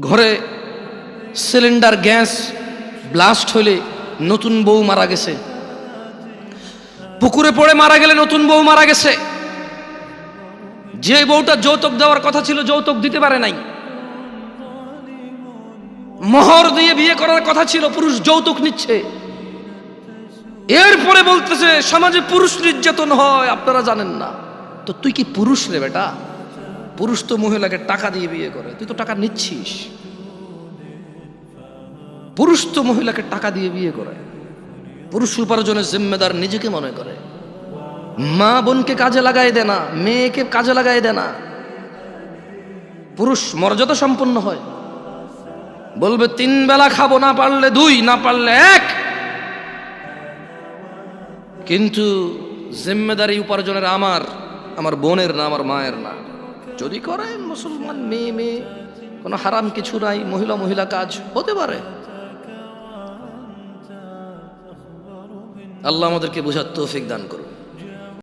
ঘরে cylinder gas blast হলে নতুন বউ মারা গেছে, পুকুরে পড়ে মারা গেলে নতুন বউ মারা গেছে, যে বউটা যৌতুক দেওয়ার কথা ছিল যৌতুক দিতে পারে নাই, মোহর দিয়ে বিয়ে করার কথা ছিল পুরুষ যৌতুক নিচ্ছে, এরপরে বলতেছে সমাজে পুরুষ নির্যাতন হয় আপনারা জানেন না। তো তুই কি পুরুষ রে বেটা? পুরুষ তো মহিলাকে টাকা দিয়ে বিয়ে করে, তুই তো টাকা নিচ্ছিস। পুরুষ তো মহিলাকে টাকা দিয়ে বিয়ে করে, পুরুষ উপার্জনের জিম্মেদার নিজেকে মনে করে। মা বোনকে কাজে লাগাই দেয় না, মেয়েকে কাজে লাগাই দেয় না। পুরুষ মর্যাদা সম্পন্ন হয়, বলবে 3 বেলা খাবো, না পারলে 2, না পারলে 1, কিন্তু জিম্মেদারি উপার্জনের আমার বোনের না, আমার মায়ের না। যদি করে মুসলমান মেয়ে কোনো হারাম কিছু নাই, মহিলা কাজ হতে পারে। আল্লাহ আমাদেরকে বোঝার তৌফিক দান করুন।